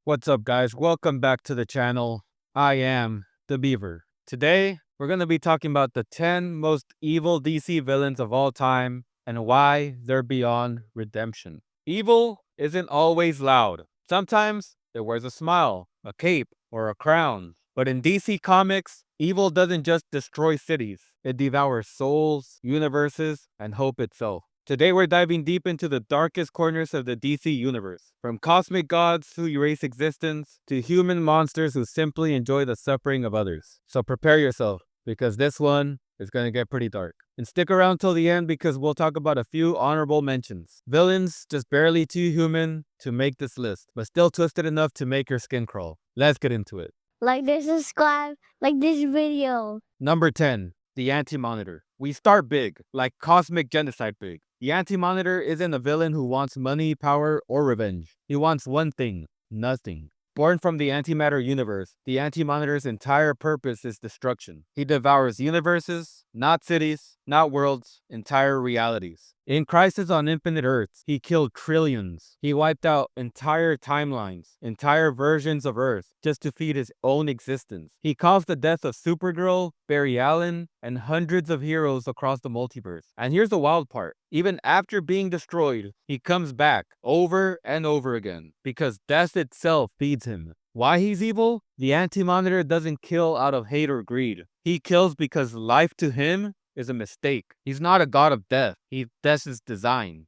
What's up, guys? Welcome back to the channel. I am the Beaver. Today, we're going to be talking about the 10 most evil DC villains of all time and why they're beyond redemption. Evil isn't always loud. Sometimes it wears a smile, a cape, or a crown. But in DC Comics, evil doesn't just destroy cities. It devours souls, universes, and hope itself. Today we're diving deep into the darkest corners of the DC universe. From cosmic gods who erase existence, to human monsters who simply enjoy the suffering of others. So prepare yourself, because this one is going to get pretty dark. And stick around till the end because we'll talk about a few honorable mentions. Villains just barely too human to make this list, but still twisted enough to make your skin crawl. Let's get into it. Like this, subscribe, like this video. Number 10. The Anti-Monitor. We start big, like cosmic genocide big. The Anti-Monitor isn't a villain who wants money, power, or revenge. He wants one thing: nothing. Born from the antimatter universe, the Anti-Monitor's entire purpose is destruction. He devours universes, not cities, not worlds, entire realities. In Crisis on Infinite Earths, he killed trillions. He wiped out entire timelines, entire versions of Earth, just to feed his own existence. He caused the death of Supergirl, Barry Allen, and hundreds of heroes across the multiverse. And here's the wild part. Even after being destroyed, he comes back over and over again, because death itself feeds him. Why he's evil? The Anti-Monitor doesn't kill out of hate or greed. He kills because life to him is a mistake. He's not a god of death. That's his design.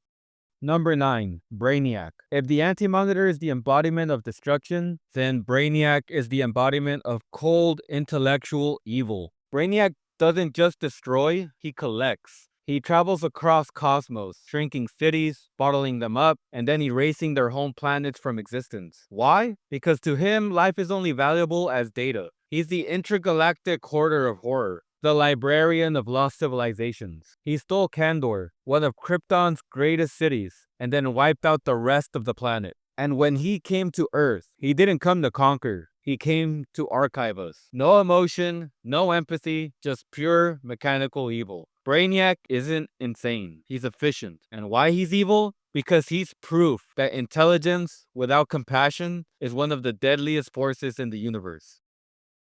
Number 9. Brainiac. If the Anti-Monitor is the embodiment of destruction, then Brainiac is the embodiment of cold, intellectual evil. Brainiac doesn't just destroy, he collects. He travels across cosmos, shrinking cities, bottling them up, and then erasing their home planets from existence. Why? Because to him, life is only valuable as data. He's the intergalactic hoarder of horror, the librarian of lost civilizations. He stole Kandor, one of Krypton's greatest cities, and then wiped out the rest of the planet. And when he came to Earth, he didn't come to conquer. He came to archive us. No emotion, no empathy, just pure mechanical evil. Brainiac isn't insane. He's efficient. And why he's evil? Because he's proof that intelligence without compassion is one of the deadliest forces in the universe.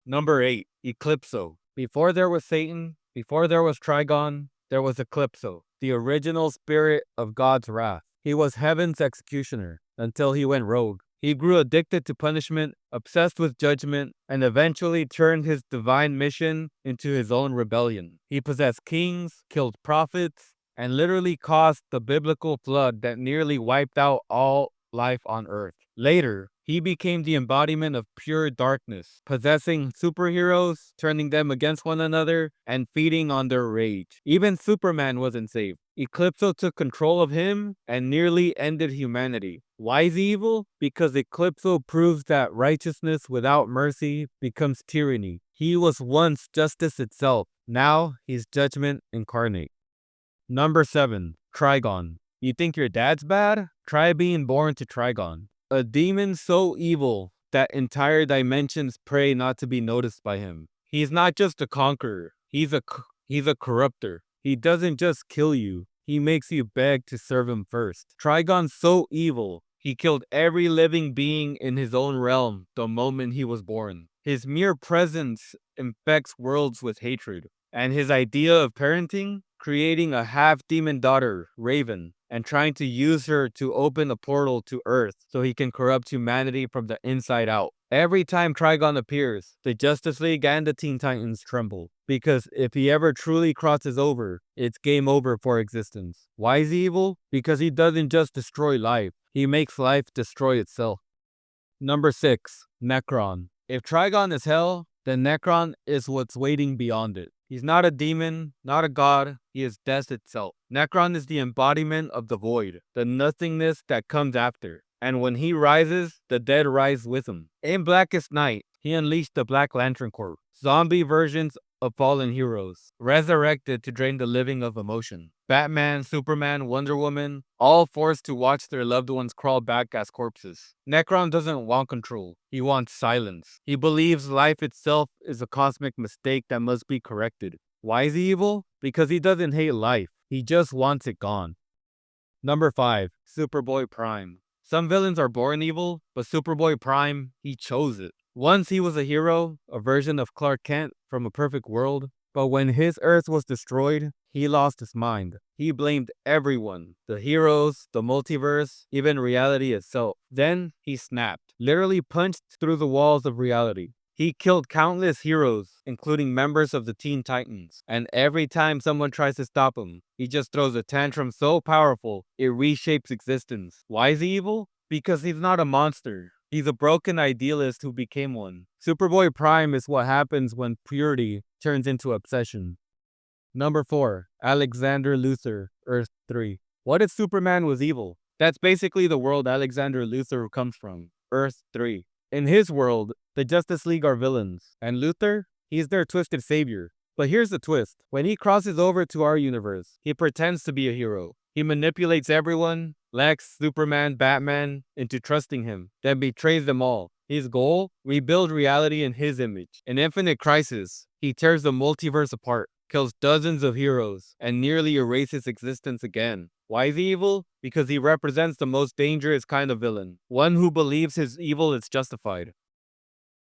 Number 8. Eclipso. Before there was Satan, before there was Trigon, there was Eclipso, the original spirit of God's wrath. He was heaven's executioner until he went rogue. He grew addicted to punishment, obsessed with judgment, and eventually turned his divine mission into his own rebellion. He possessed kings, killed prophets, and literally caused the biblical flood that nearly wiped out all life on Earth. Later, he became the embodiment of pure darkness, possessing superheroes, turning them against one another, and feeding on their rage. Even Superman wasn't safe. Eclipso took control of him and nearly ended humanity. Why is he evil? Because Eclipso proves that righteousness without mercy becomes tyranny. He was once justice itself. Now he's judgment incarnate. Number 7. Trigon. You think your dad's bad? Try being born to Trigon. A demon so evil that entire dimensions pray not to be noticed by him. He's not just a conqueror. He's a corrupter. He doesn't just kill you. He makes you beg to serve him first. Trigon's so evil, he killed every living being in his own realm the moment he was born. His mere presence infects worlds with hatred. And his idea of parenting? Creating a half-demon daughter, Raven, and trying to use her to open a portal to Earth so he can corrupt humanity from the inside out. Every time Trigon appears, the Justice League and the Teen Titans tremble, because if he ever truly crosses over, it's game over for existence. Why is he evil? Because he doesn't just destroy life, he makes life destroy itself. Number 6. Nekron. If Trigon is hell, then Nekron is what's waiting beyond it. He's not a demon, not a god, he is death itself. Nekron is the embodiment of the void, the nothingness that comes after. And when he rises, the dead rise with him. In Blackest Night, he unleashed the Black Lantern Corps, zombie versions of fallen heroes, resurrected to drain the living of emotion. Batman, Superman, Wonder Woman, all forced to watch their loved ones crawl back as corpses. Nekron doesn't want control, he wants silence. He believes life itself is a cosmic mistake that must be corrected. Why is he evil? Because he doesn't hate life, he just wants it gone. Number 5. Superboy Prime. Some villains are born evil, but Superboy Prime, he chose it. Once he was a hero, a version of Clark Kent from a perfect world, but when his Earth was destroyed, he lost his mind. He blamed everyone, the heroes, the multiverse, even reality itself. Then he snapped, literally punched through the walls of reality. He killed countless heroes, including members of the Teen Titans, and every time someone tries to stop him, he just throws a tantrum so powerful, it reshapes existence. Why is he evil? Because he's not a monster. He's a broken idealist who became one. Superboy Prime is what happens when purity turns into obsession. Number 4. Alexander Luthor, Earth 3. What if Superman was evil? That's basically the world Alexander Luthor comes from, Earth 3. In his world, the Justice League are villains, and Luthor, he's their twisted savior. But here's the twist. When he crosses over to our universe, he pretends to be a hero. He manipulates everyone, Lex, Superman, Batman, into trusting him, then betrays them all. His goal? Rebuild reality in his image. In Infinite Crisis, he tears the multiverse apart, kills dozens of heroes, and nearly erases existence again. Why is he evil? Because he represents the most dangerous kind of villain, one who believes his evil is justified.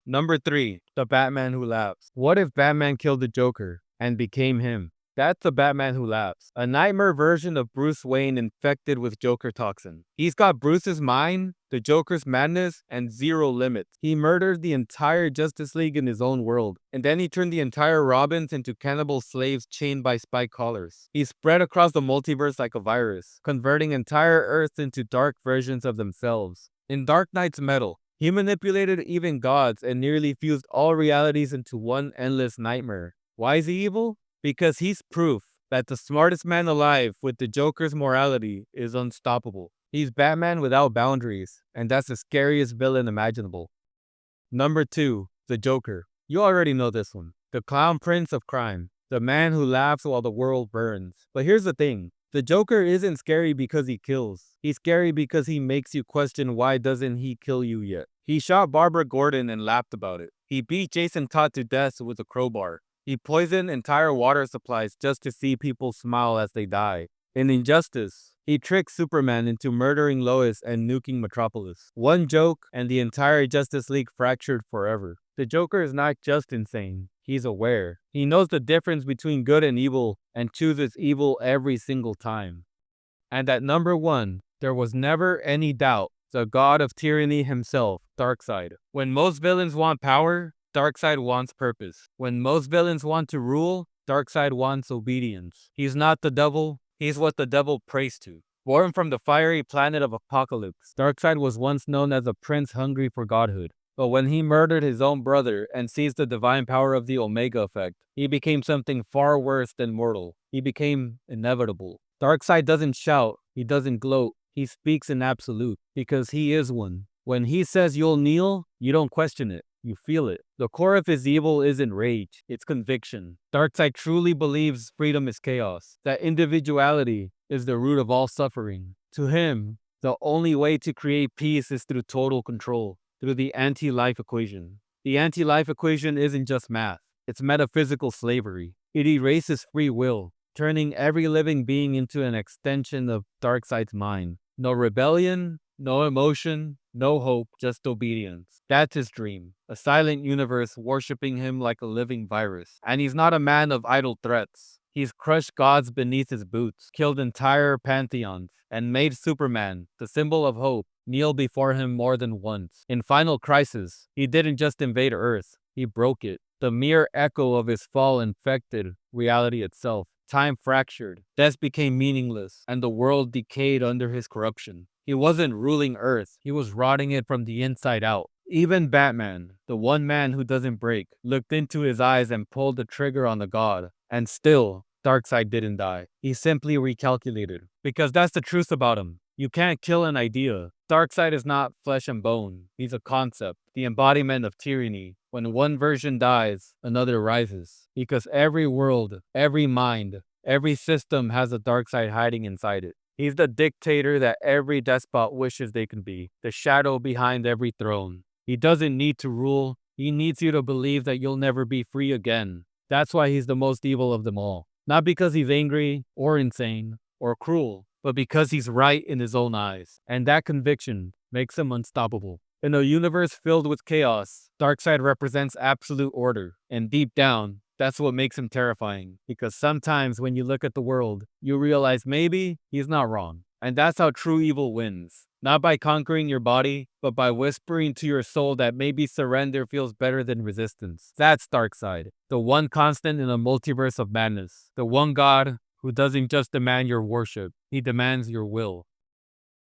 Number 3. The Batman Who Laughs. What if Batman killed the Joker and became him? That's the Batman Who Laughs, a nightmare version of Bruce Wayne infected with Joker toxin. He's got Bruce's mind, the Joker's madness, and zero limits. He murdered the entire Justice League in his own world, and then he turned the entire Robins into cannibal slaves chained by spike collars. He spread across the multiverse like a virus, converting entire Earths into dark versions of themselves. In Dark Knight's Metal, he manipulated even gods and nearly fused all realities into one endless nightmare. Why is he evil? Because he's proof that the smartest man alive with the Joker's morality is unstoppable. He's Batman without boundaries, and that's the scariest villain imaginable. Number 2. The Joker. You already know this one. The clown prince of crime. The man who laughs while the world burns. But here's the thing. The Joker isn't scary because he kills. He's scary because he makes you question why doesn't he kill you yet. He shot Barbara Gordon and laughed about it. He beat Jason Todd to death with a crowbar. He poisoned entire water supplies just to see people smile as they die. In Injustice, he tricked Superman into murdering Lois and nuking Metropolis. One joke, and the entire Justice League fractured forever. The Joker is not just insane. He's aware. He knows the difference between good and evil, and chooses evil every single time. And at number 1, there was never any doubt. The god of tyranny himself, Darkseid. When most villains want power, Darkseid wants purpose. When most villains want to rule, Darkseid wants obedience. He's not the devil, he's what the devil prays to. Born from the fiery planet of Apocalypse, Darkseid was once known as a prince hungry for godhood. But when he murdered his own brother and seized the divine power of the Omega Effect, he became something far worse than mortal. He became inevitable. Darkseid doesn't shout, he doesn't gloat, he speaks in absolute, because he is one. When he says you'll kneel, you don't question it. You feel it. The core of his evil isn't rage, it's conviction. Darkseid truly believes freedom is chaos, that individuality is the root of all suffering. To him, the only way to create peace is through total control, through the anti-life equation. The anti-life equation isn't just math, it's metaphysical slavery. It erases free will, turning every living being into an extension of Darkseid's mind. No rebellion, no emotion, no hope, just obedience. That's his dream. A silent universe worshipping him like a living virus. And he's not a man of idle threats. He's crushed gods beneath his boots, killed entire pantheons, and made Superman, the symbol of hope, kneel before him more than once. In Final Crisis, he didn't just invade Earth, he broke it. The mere echo of his fall infected reality itself. Time fractured, death became meaningless, and the world decayed under his corruption. He wasn't ruling Earth, he was rotting it from the inside out. Even Batman, the one man who doesn't break, looked into his eyes and pulled the trigger on the god. And still, Darkseid didn't die. He simply recalculated. Because that's the truth about him. You can't kill an idea. Darkseid is not flesh and bone. He's a concept, the embodiment of tyranny. When one version dies, another rises. Because every world, every mind, every system has a Darkseid hiding inside it. He's the dictator that every despot wishes they can be, the shadow behind every throne. He doesn't need to rule, he needs you to believe that you'll never be free again. That's why he's the most evil of them all. Not because he's angry, or insane, or cruel, but because he's right in his own eyes. And that conviction makes him unstoppable. In a universe filled with chaos, Darkseid represents absolute order. And deep down, that's what makes him terrifying. Because sometimes when you look at the world, you realize maybe he's not wrong. And that's how true evil wins. Not by conquering your body, but by whispering to your soul that maybe surrender feels better than resistance. That's Darkseid, the one constant in a multiverse of madness. The one god who doesn't just demand your worship, he demands your will.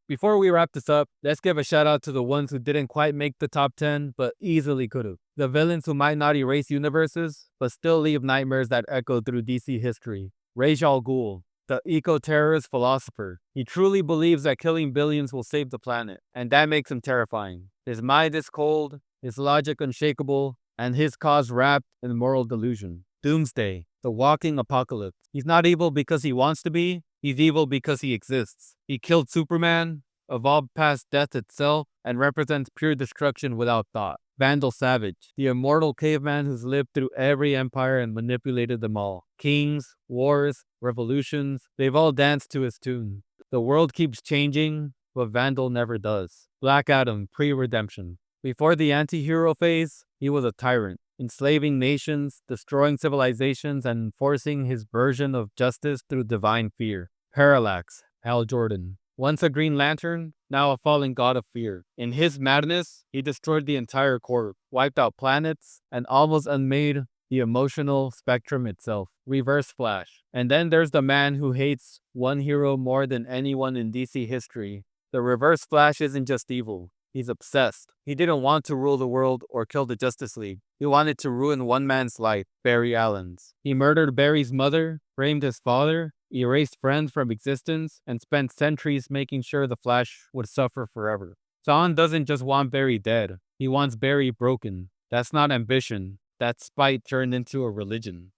Before we wrap this up, let's give a shout out to the ones who didn't quite make the top 10, but easily could have. The villains who might not erase universes, but still leave nightmares that echo through DC history. Ra's al Ghul, the eco-terrorist philosopher. He truly believes that killing billions will save the planet, and that makes him terrifying. His mind is cold, his logic unshakable, and his cause wrapped in moral delusion. Doomsday, the walking apocalypse. He's not evil because he wants to be, he's evil because he exists. He killed Superman, evolved past death itself, and represents pure destruction without thought. Vandal Savage, the immortal caveman who's lived through every empire and manipulated them all. Kings, wars, revolutions, they've all danced to his tune. The world keeps changing, but Vandal never does. Black Adam, pre-redemption. Before the anti-hero phase, he was a tyrant, enslaving nations, destroying civilizations, and enforcing his version of justice through divine fear. Parallax, Hal Jordan. Once a Green Lantern, now a fallen god of fear. In his madness, he destroyed the entire Corp, wiped out planets, and almost unmade the emotional spectrum itself. Reverse Flash. And then there's the man who hates one hero more than anyone in DC history. The Reverse Flash isn't just evil. He's obsessed. He didn't want to rule the world or kill the Justice League. He wanted to ruin one man's life, Barry Allen's. He murdered Barry's mother, framed his father, erased friends from existence, and spent centuries making sure the Flash would suffer forever. Zahn doesn't just want Barry dead. He wants Barry broken. That's not ambition. That's spite turned into a religion.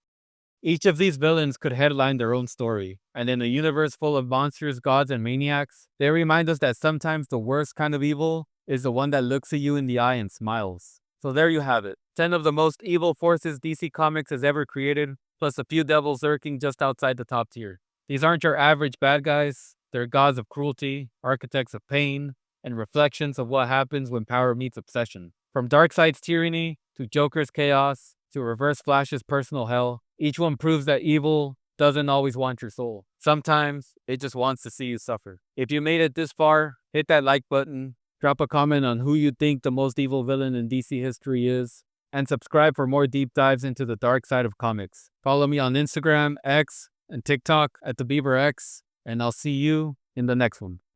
Each of these villains could headline their own story, and in a universe full of monsters, gods, and maniacs, they remind us that sometimes the worst kind of evil is the one that looks at you in the eye and smiles. So there you have it. 10 of the most evil forces DC Comics has ever created, plus a few devils lurking just outside the top tier. These aren't your average bad guys. They're gods of cruelty, architects of pain, and reflections of what happens when power meets obsession. From Darkseid's tyranny, to Joker's chaos, to Reverse Flash's personal hell, each one proves that evil doesn't always want your soul. Sometimes, it just wants to see you suffer. If you made it this far, hit that like button, drop a comment on who you think the most evil villain in DC history is, and subscribe for more deep dives into the dark side of comics. Follow me on Instagram, X, and TikTok at the Beever X, and I'll see you in the next one.